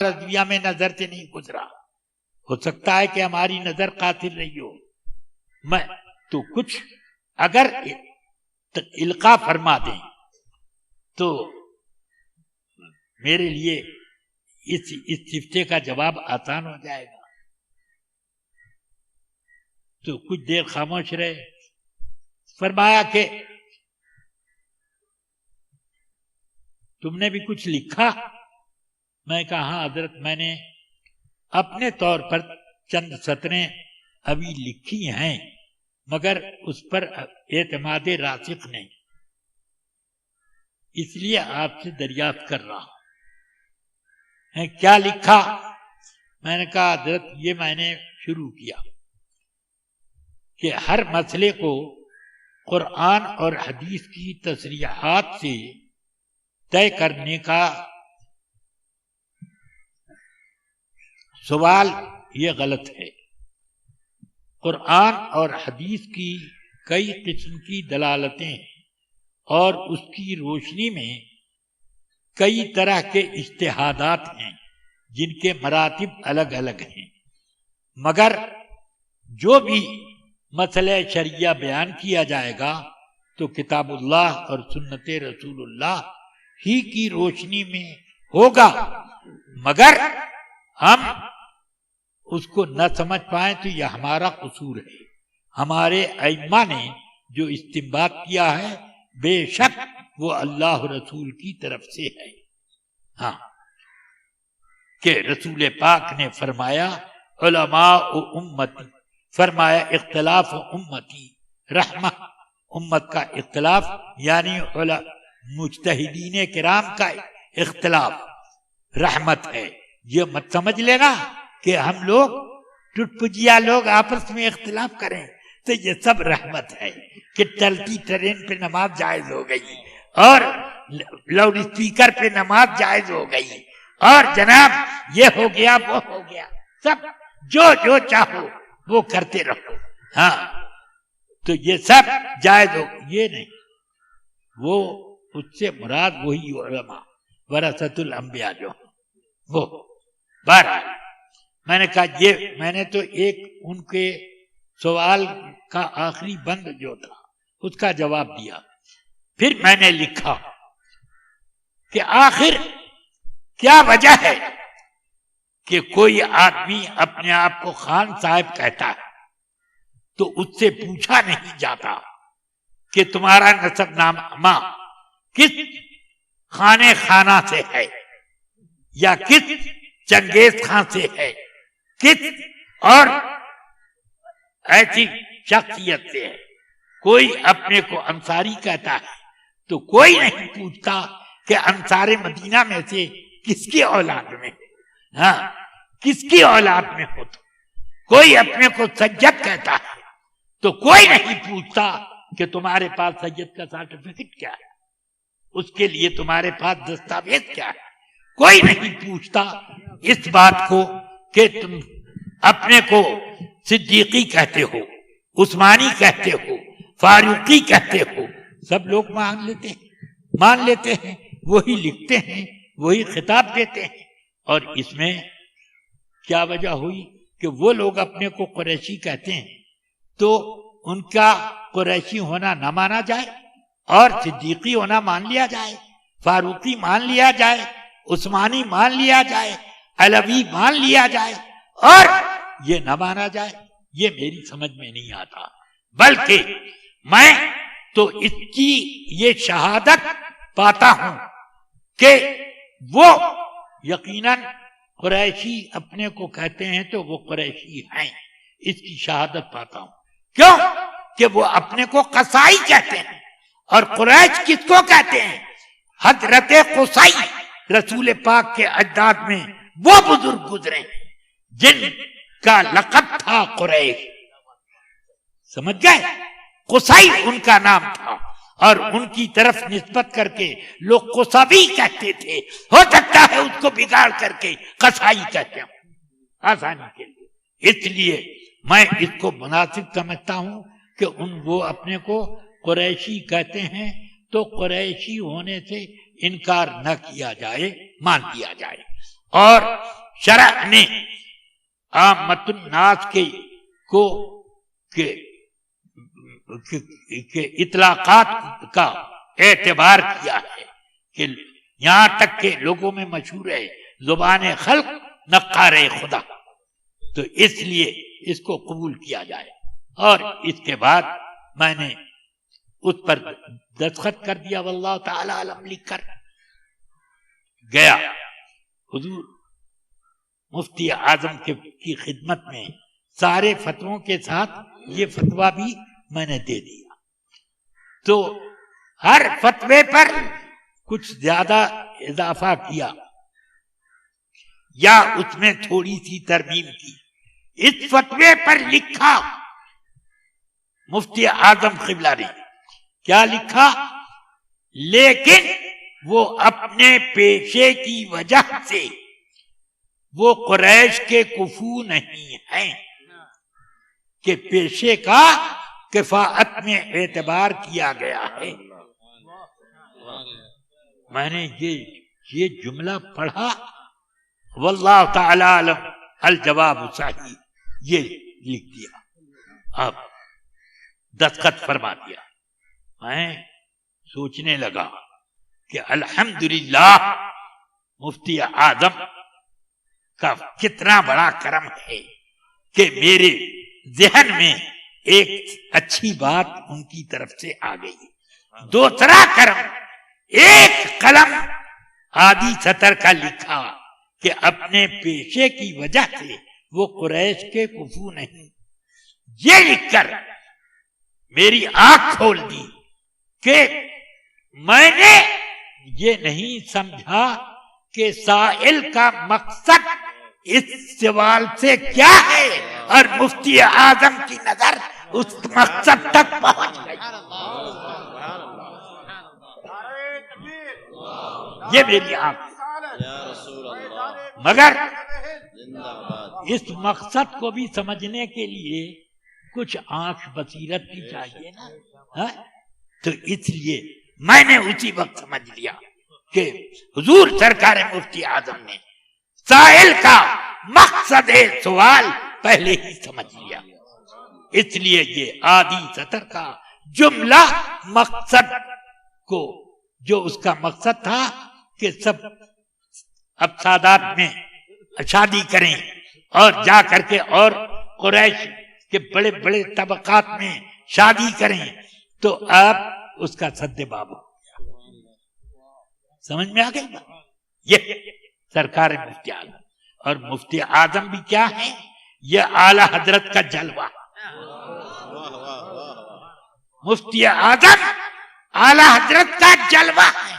رضویہ میں نظر سے نہیں گزرا، ہو سکتا ہے کہ ہماری نظر قاصر رہی ہو، میں تو کچھ اگر القاء فرما دیں تو میرے لیے اس استفتاء کا جواب آسان ہو جائے گا۔ تو کچھ دیر خاموش رہے، فرمایا کہ تم نے بھی کچھ لکھا؟ میں کہا ہاں حضرت، میں نے اپنے طور پر چند سطریں ابھی لکھی ہیں، مگر اس پر اعتماد راسخ نہیں، اس لیے آپ سے دریافت کر رہا ہوں۔ کیا لکھا؟ میں نے کہا حضرت یہ میں نے شروع کیا کہ ہر مسئلے کو قرآن اور حدیث کی تصریحات سے طے کرنے کا سوال یہ غلط ہے۔ قرآن اور حدیث کی کئی قسم کی دلالتیں ہیں اور اس کی روشنی میں کئی طرح کے اجتہادات ہیں جن کے مراتب الگ الگ ہیں، مگر جو بھی مسئلہ شرعیہ بیان کیا جائے گا تو کتاب اللہ اور سنت رسول اللہ ہی کی روشنی میں ہوگا، مگر ہم اس کو نہ سمجھ پائیں تو یہ ہمارا قصور ہے۔ ہمارے ائمہ نے جو استنباط کیا ہے بے شک وہ اللہ رسول کی طرف سے ہے، ہاں، کہ رسول پاک نے فرمایا علماء امتی، فرمایا اختلاف امتی رحمہ، امت کا اختلاف یعنی مجتہدین کرام کا اختلاف رحمت ہے۔ یہ مت سمجھ لینا کہ ہم لوگ ٹٹ پجیا لوگ آپس میں اختلاف کریں تو یہ سب رحمت ہے کہ چلتی ٹرین پہ نماز جائز ہو گئی اور لاؤڈ اسپیکر پہ نماز جائز ہو گئی اور جناب یہ ہو گیا وہ ہو گیا، سب جو چاہو وہ کرتے رہو، ہاں تو یہ سب جائز ہو، یہ نہیں، وہ اس سے مراد وہی علماء ورثۃ الانبیاء جو وہ بہرحال میں نے کہا یہ میں نے تو ایک ان کے سوال کا آخری بند جو تھا اس کا جواب دیا، پھر میں نے لکھا کہ آخر کیا وجہ ہے کہ کوئی آدمی اپنے آپ کو خان صاحب کہتا ہے تو اس سے پوچھا نہیں جاتا کہ تمہارا نسب نامہ کس خانہ سے ہے یا کس چنگیز خان سے ہے، کس اور ایسی شخصیت سے ہے۔ کوئی اپنے کو انصاری کہتا ہے تو کوئی نہیں پوچھتا کہ انصار مدینہ میں سے کس کی اولاد میں، ہاں کس کی اولاد میں ہو۔ تو کوئی اپنے کو سید کہتا ہے تو کوئی نہیں پوچھتا کہ تمہارے پاس سید کا سرٹیفکیٹ کیا ہے، اس کے لیے تمہارے پاس دستاویز کیا ہے۔ کوئی نہیں پوچھتا اس بات کو کہ تم اپنے کو صدیقی کہتے ہو، عثمانی کہتے ہو، فاروقی کہتے ہو، سب لوگ مان لیتے ہیں، وہی لکھتے ہیں، وہی خطاب دیتے ہیں۔ اور اس میں کیا وجہ ہوئی کہ وہ لوگ اپنے کو قریشی کہتے ہیں تو ان کا قریشی ہونا نہ مانا جائے اور صدیقی ہونا مان لیا جائے، فاروقی مان لیا جائے، عثمانی مان لیا جائے، علوی مان لیا جائے اور یہ نہ مانا جائے، یہ میری سمجھ میں نہیں آتا۔ بلکہ میں تو اس کی یہ شہادت پاتا ہوں کہ وہ یقیناً قریشی اپنے کو کہتے ہیں تو وہ قریشی ہیں، اس کی شہادت پاتا ہوں۔ کیوں کہ وہ اپنے کو قصائی کہتے ہیں، اور قریش کس کو کہتے ہیں؟ حضرت قصی رسول پاک کے اجداد میں وہ بزرگ گزرے جن کا لقب تھا قریش، سمجھ گئے؟ قصی ان کا نام تھا اور ان کی طرف نسبت کر کے لوگ قصبی کہتے تھے، ہو سکتا ہے اس کو بگاڑ کر کے قصائی کہتے ہوں آسانی کے لیے۔ اس لیے میں اس کو مناسب سمجھتا ہوں کہ وہ اپنے کو قریشی کہتے ہیں تو قریشی ہونے سے انکار نہ کیا جائے، مان لیا جائے۔ اور شرع نے عامت الناس کے اطلاقات کا اعتبار کیا ہے کہ یہاں تک کہ لوگوں میں مشہور ہے زبان خلق نقار خدا، تو اس لیے اس کو قبول کیا جائے. اور اس کے بعد میں نے اس پر دستخط کر دیا واللہ تعالی علم لکھ کر گیا حضور مفتی اعظم کی خدمت میں. سارے فتووں کے ساتھ یہ فتویٰ بھی میں نے دے دیا. تو ہر فتوے پر کچھ زیادہ اضافہ کیا یا اس میں تھوڑی سی ترمیم کی. اس فتوے پر لکھا مفتی اعظم قبلہ نے کیا لکھا، لیکن وہ اپنے پیشے کی وجہ سے وہ قریش کے کفو نہیں ہیں کہ پیشے کا کفاءت میں اعتبار کیا گیا ہے. میں نے یہ جملہ پڑھا واللہ تعالی علم الجواب صحیح یہ لکھ دیا، اب دستخط فرما دیا. میں سوچنے لگا کہ الحمدللہ مفتی اعظم کا کتنا بڑا کرم ہے کہ میرے ذہن میں ایک اچھی بات ان کی طرف سے آ گئی. دوسرا کرم، ایک قلم آدھی سطر کا لکھا کہ اپنے پیشے کی وجہ سے وہ قریش کے کفو نہیں. یہ لکھ کر میری آنکھ کھول دی کہ میں نے یہ نہیں سمجھا کہ سائل کا مقصد اس سوال سے کیا ہے، اور مفتی اعظم کی نظر اس مقصد تک پہنچ گئی. یہ میری آنکھ، مگر اس مقصد کو بھی سمجھنے کے لیے کچھ آنکھ بصیرت بھی چاہیے نا. تو اس لیے میں نے اسی وقت سمجھ لیا کہ حضور سرکار مفتی اعظم نے سائل کا مقصد سوال پہلے ہی سمجھ لیا. اس لیے یہ آدھی سطر کا جملہ مقصد کو، جو اس کا مقصد تھا کہ سب اب سادات میں شادی کریں اور جا کر کے اور قریش کے بڑے بڑے طبقات میں شادی کریں، تو اب اس کا سد باب ہو گیا. سمجھ میں آ گئی؟ یہ سرکار مفتی اعظم، اور مفتی اعظم بھی کیا ہے، یہ اعلی حضرت کا جلوہ. مفتی اعظم اعلی حضرت کا جلوہ ہے.